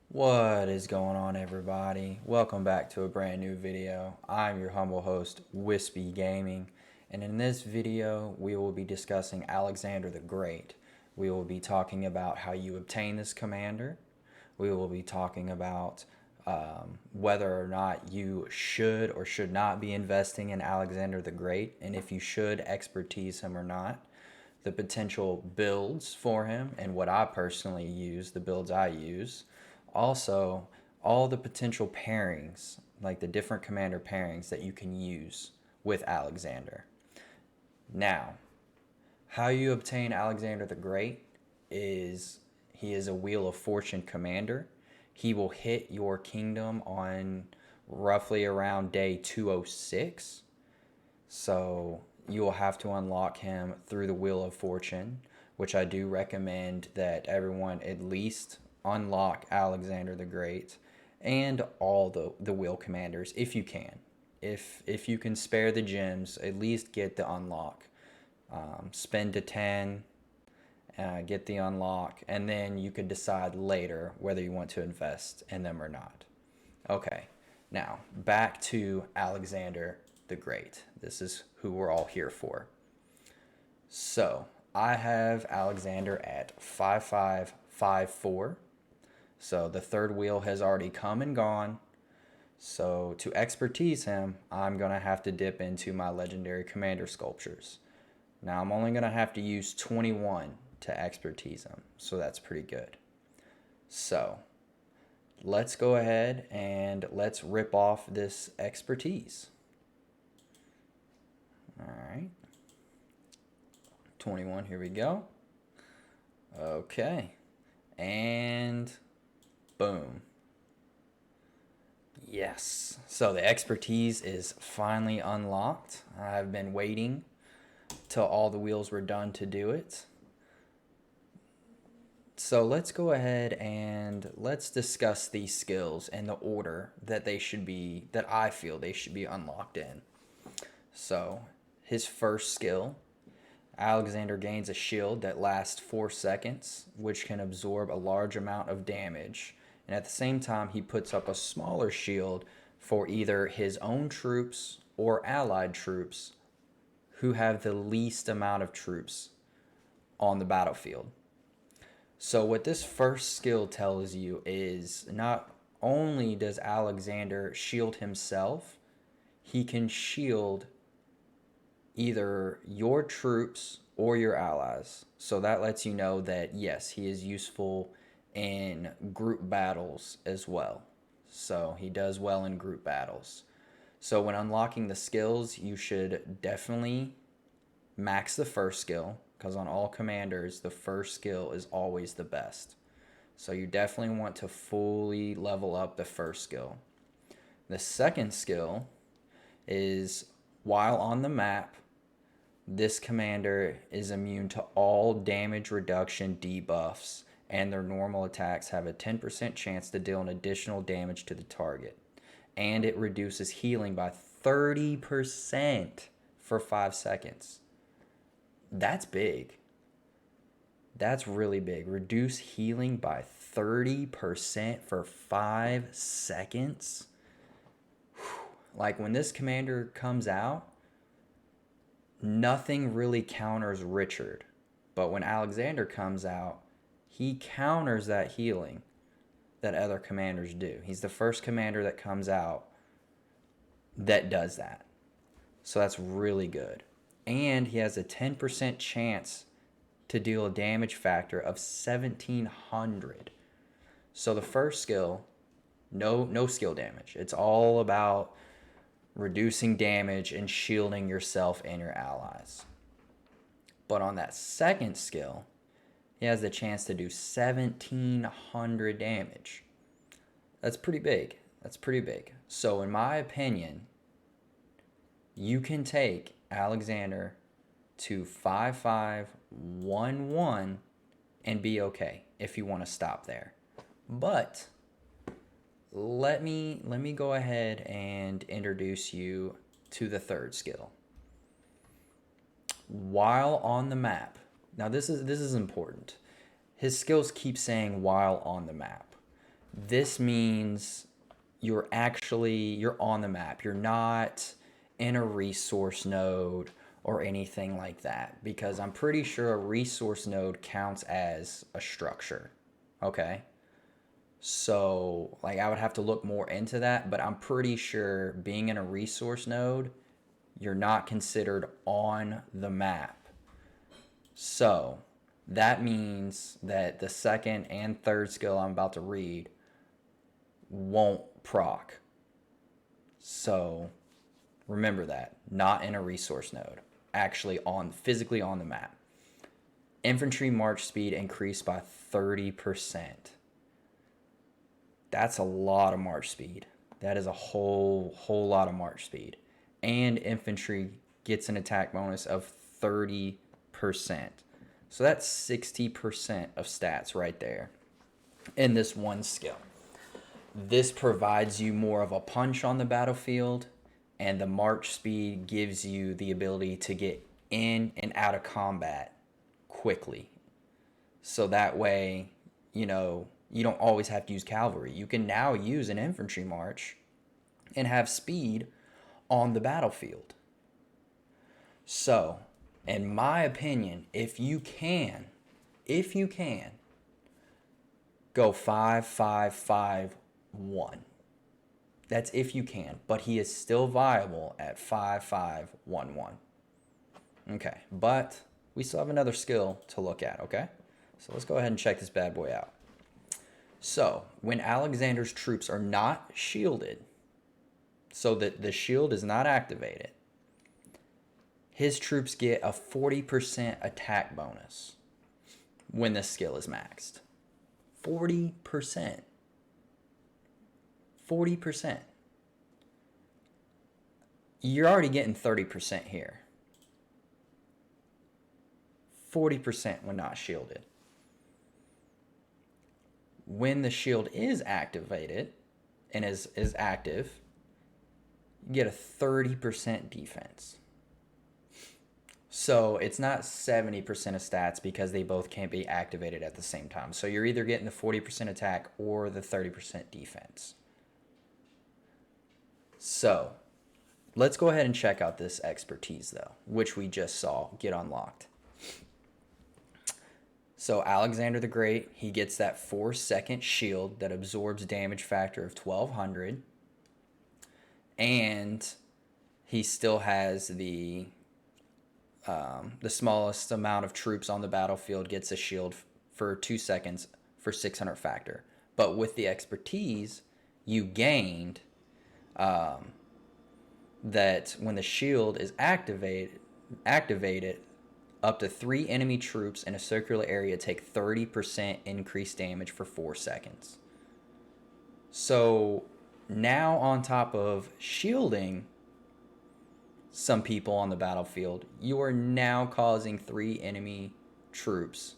What is going on, everybody? Welcome back to a brand new video. I'm your humble host, Wispy Gaming, and in this video we will be discussing Alexander the Great. We will be talking about how you obtain this commander. We will be talking about whether or not you should or should not be investing in Alexander the Great, and if you should expertise him or not, the potential builds for him and what I personally use, the builds I use. Also, all the potential pairings, like the different commander pairings that you can use with Alexander. Now, how you obtain Alexander the Great is he is a Wheel of Fortune commander. He will hit your kingdom on roughly around day 206. So you will have to unlock him through the Wheel of Fortune, which I do recommend that everyone at least unlock Alexander the Great and all the wheel commanders if you can. If you can spare the gems, at least get the unlock. Spend to 10, get the unlock, and then you can decide later whether you want to invest in them or not. Okay, now back to Alexander the Great. This is who we're all here for. So I have Alexander at 5554. So the third wheel has already come and gone. So to expertise him, I'm going to have to dip into my legendary commander sculptures. Now I'm only going to have to use 21 to expertise him. So that's pretty good. So let's go ahead and let's rip off this expertise. All right. 21, here we go. Okay. And boom. Yes. So the expertise is finally unlocked. I've been waiting till all the wheels were done to do it. So let's go ahead and let's discuss these skills and the order that they should be, that I feel they should be unlocked in. So his first skill, Alexander gains a shield that lasts 4 seconds, which can absorb a large amount of damage. And at the same time, he puts up a smaller shield for either his own troops or allied troops who have the least amount of troops on the battlefield. So what this first skill tells you is not only does Alexander shield himself, he can shield either your troops or your allies. So that lets you know that yes, he is useful in group battles as well. So he does well in group battles. So when unlocking the skills, you should definitely max the first skill, because on all commanders, the first skill is always the best. So you definitely want to fully level up the first skill. The second skill is while on the map, this commander is immune to all damage reduction debuffs, and their normal attacks have a 10% chance to deal an additional damage to the target. And it reduces healing by 30% for 5 seconds. That's big. That's really big. Reduce healing by 30% for 5 seconds. Like when this commander comes out, nothing really counters Richard. But when Alexander comes out, he counters that healing that other commanders do. He's the first commander that comes out that does that. So that's really good. And he has a 10% chance to deal a damage factor of 1700. So the first skill, no skill damage. It's all about reducing damage and shielding yourself and your allies. But on that second skill, he has the chance to do 1700 damage. That's pretty big. That's pretty big. So in my opinion, you can take Alexander to 5511 and be okay if you want to stop there. But let me go ahead and introduce you to the third skill. While on the map. Now this is important. His skills keep saying while on the map. This means you're on the map. You're not in a resource node or anything like that, because I'm pretty sure a resource node counts as a structure. Okay? So, like, I would have to look more into that, but I'm pretty sure being in a resource node, you're not considered on the map. So, that means that the second and third skill I'm about to read won't proc. So, remember that. Not in a resource node. Actually physically on the map. Infantry march speed increased by 30%. That's a lot of march speed. That is a whole lot of march speed. And infantry gets an attack bonus of 30%. So that's 60% of stats right there in this one skill. This provides you more of a punch on the battlefield, and the march speed gives you the ability to get in and out of combat quickly. So that way, you don't always have to use cavalry. You can now use an infantry march and have speed on the battlefield. So, in my opinion, if you can, go 5-5-5-1. That's if you can, but he is still viable at 5-5-1-1. Okay, but we still have another skill to look at, okay? So let's go ahead and check this bad boy out. So, when Alexander's troops are not shielded, so that the shield is not activated, his troops get a 40% attack bonus when this skill is maxed. 40%. 40%. You're already getting 30% here. 40% when not shielded. When the shield is activated and is active, you get a 30% defense. So it's not 70% of stats because they both can't be activated at the same time. So you're either getting the 40% attack or the 30% defense. So let's go ahead and check out this expertise, though, which we just saw get unlocked. So Alexander the Great, he gets that 4-second shield that absorbs damage factor of 1200. And he still has the smallest amount of troops on the battlefield gets a shield for 2 seconds for 600 factor. But with the expertise, you gained that when the shield is activated, up to 3 enemy troops in a circular area take 30% increased damage for 4 seconds. So now, on top of shielding some people on the battlefield, you are now causing 3 enemy troops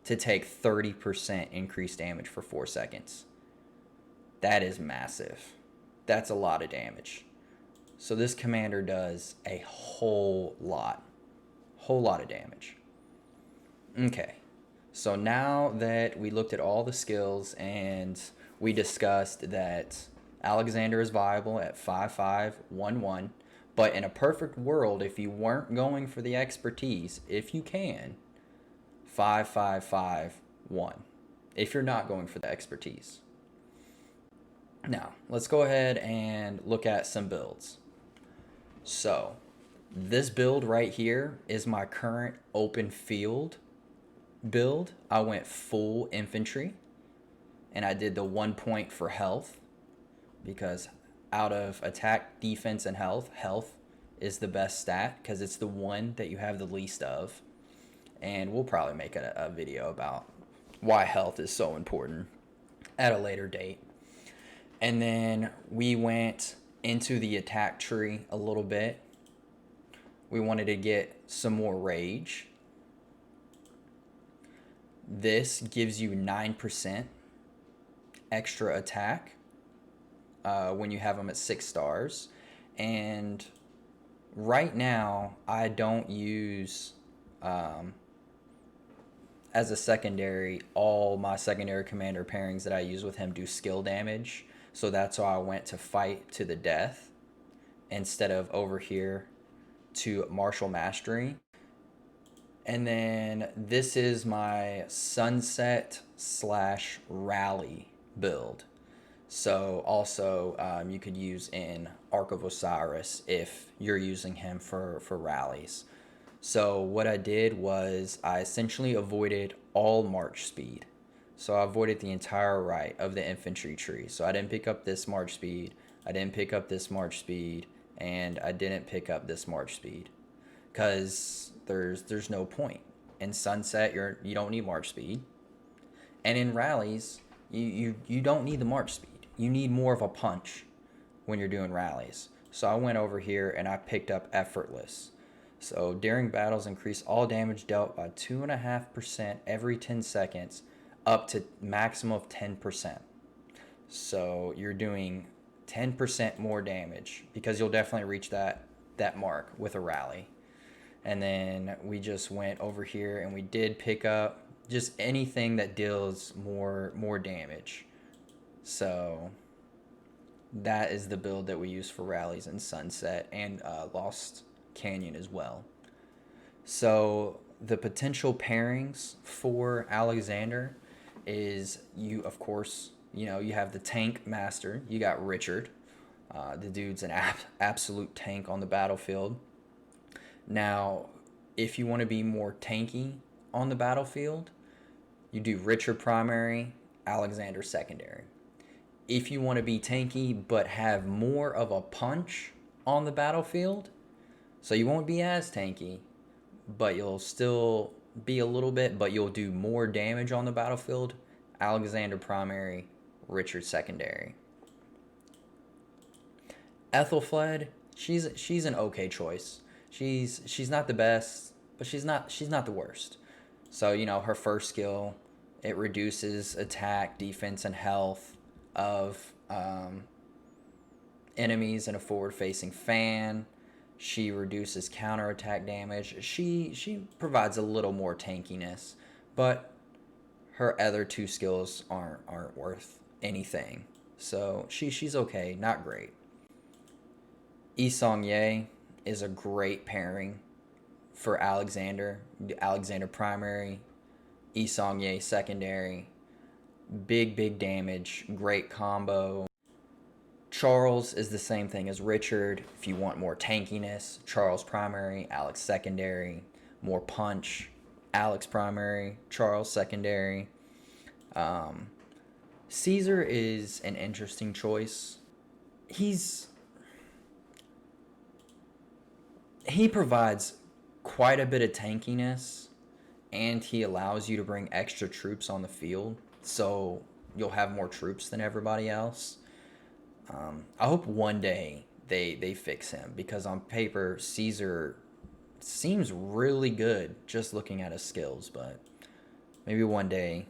to take 30% increased damage for 4 seconds. That is massive. That's a lot of damage. So this commander does a whole lot of damage. Okay, so now that we looked at all the skills and we discussed that Alexander is viable at 5-5-1-1, but in a perfect world, if you weren't going for the expertise, if you can, 5-5-5-1, if you're not going for the expertise. Now, let's go ahead and look at some builds. So, this build right here is my current open field build. I went full infantry, and I did the 1 point for health, because out of attack, defense, and health is the best stat because it's the one that you have the least of. And we'll probably make a video about why health is so important at a later date. And then we went into the attack tree a little bit. We wanted to get some more rage. This gives you 9% extra attack when you have them at 6 stars. And right now, I don't use as a secondary, all my secondary commander pairings that I use with him do skill damage. So that's why I went to fight to the death instead of over here to martial mastery. And then this is my sunset slash rally build. So also you could use in Ark of Osiris if you're using him for rallies. So what I did was I essentially avoided all march speed. So I avoided the entire right of the infantry tree. So I didn't pick up this march speed, I didn't pick up this march speed, and I didn't pick up this march speed. Because there's no point. In sunset you don't need march speed. And in rallies, you don't need the march speed. You need more of a punch when you're doing rallies. So I went over here and I picked up effortless. So during battles, increase all damage dealt by 2.5% every 10 seconds, up to maximum of 10%. So you're doing 10% more damage because you'll definitely reach that mark with a rally. And then we just went over here and we did pick up just anything that deals more damage. So that is the build that we use for rallies in Sunset and Lost Canyon as well. So the potential pairings for Alexander is you, of course, you have the tank master. You got Richard. The dude's an absolute tank on the battlefield. Now, if you want to be more tanky on the battlefield, you do Richard primary, Alexander secondary. If you want to be tanky but have more of a punch on the battlefield, so you won't be as tanky, but you'll still be a little bit, but you'll do more damage on the battlefield, Alexander primary, Richard secondary. Ethelfled, she's an okay choice. She's not the best, but she's not the worst. So her first skill, it reduces attack, defense, and health of enemies in a forward-facing fan. She reduces counterattack damage. She provides a little more tankiness, but her other two skills aren't worth anything. So she's okay, not great. Yi Song Ye is a great pairing for Alexander. Alexander primary, Yi Song Ye secondary. Big damage, great combo. Charles is the same thing as Richard. If you want more tankiness, Charles primary, Alex secondary. More punch, Alex primary, Charles secondary. Caesar is an interesting choice. He provides quite a bit of tankiness, and he allows you to bring extra troops on the field, so you'll have more troops than everybody else. I hope one day they fix him, because on paper Caesar seems really good just looking at his skills, but maybe one day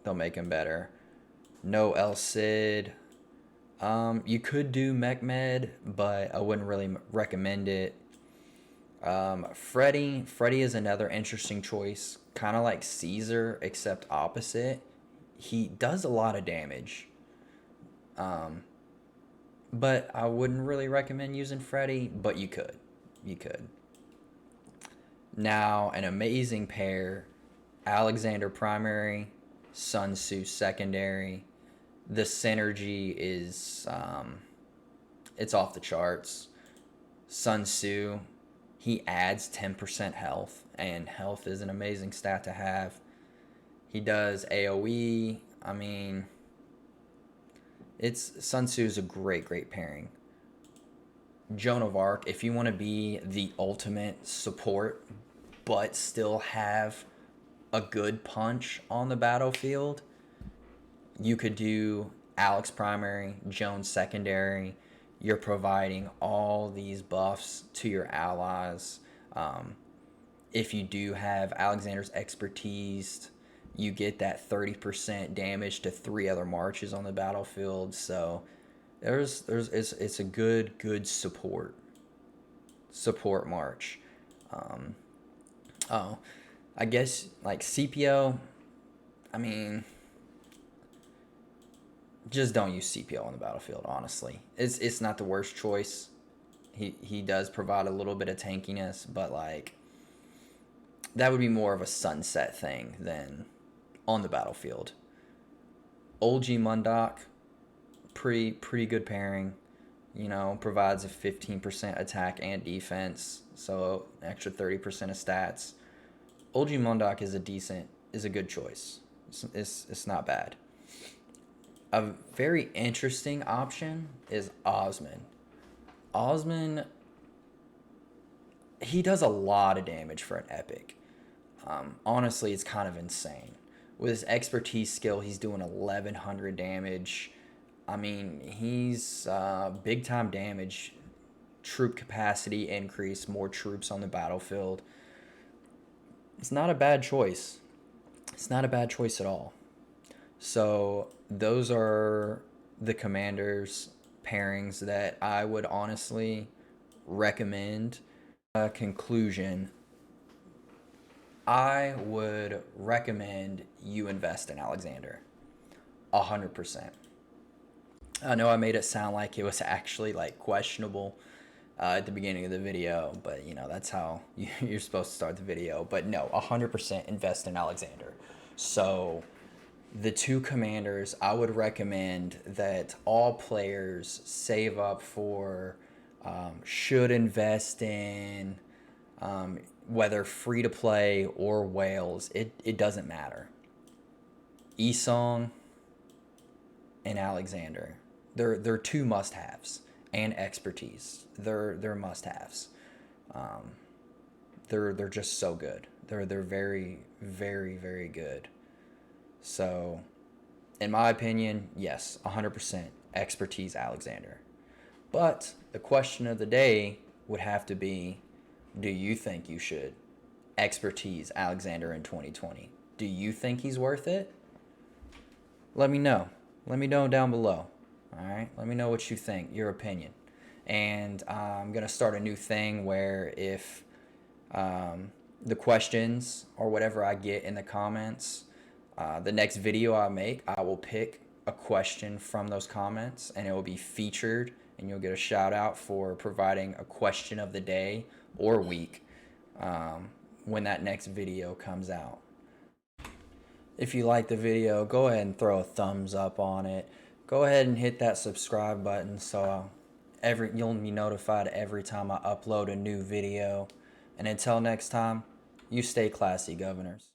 they'll make him better. No El Cid. You could do Mehmed, but I wouldn't really recommend it. Freddy is another interesting choice, kind of like Caesar, except opposite. He does a lot of damage. But I wouldn't really recommend using Freddy, but you could. Now, an amazing pair, Alexander primary, Sun Tzu secondary. The synergy is, it's off the charts. Sun Tzu, he adds 10% health, and health is an amazing stat to have. He does AoE. I mean, Sun Tzu is a great pairing. Joan of Arc, if you want to be the ultimate support but still have a good punch on the battlefield, you could do Alex primary, Joan secondary. You're providing all these buffs to your allies. If you do have Alexander's expertise, you get that 30% damage to 3 other marches on the battlefield. So it's a good support march. I guess like CPO, I mean, just don't use CPO on the battlefield, honestly. It's not the worst choice. He does provide a little bit of tankiness, but like that would be more of a sunset thing than on the battlefield. OG Mundok, pretty good pairing. You know, provides a 15% attack and defense, so an extra 30% of stats. OG Mundok is a good choice. It's not bad. A very interesting option is Osman. Osman, he does a lot of damage for an epic. Honestly, it's kind of insane. With his expertise skill, he's doing 1100 damage. I mean, he's big time damage, troop capacity increase, more troops on the battlefield. It's not a bad choice. It's not a bad choice at all. So those are the commanders pairings that I would honestly recommend. Conclusion, I would recommend you invest in Alexander 100%. I know I made it sound like it was actually like questionable at the beginning of the video, but you know, that's how you're supposed to start the video. But no, 100% invest in Alexander. So the two commanders I would recommend that all players save up for, should invest in, whether free to play or whales, it doesn't matter. Esong and Alexander, they're two must haves, and expertise. They're must haves. They're just so good. They're very very good. So, in my opinion, yes, 100% expertise Alexander. But the question of the day would have to be, do you think you should expertise Alexander in 2020? Do you think he's worth it? Let me know. Let me know down below. All right? Let me know what you think, your opinion. And I'm going to start a new thing where if the questions or whatever I get in the comments, the next video I make, I will pick a question from those comments and it will be featured, and you'll get a shout out for providing a question of the day or week when that next video comes out. If you like the video, go ahead and throw a thumbs up on it. Go ahead and hit that subscribe button so you'll be notified every time I upload a new video. And until next time, you stay classy, governors.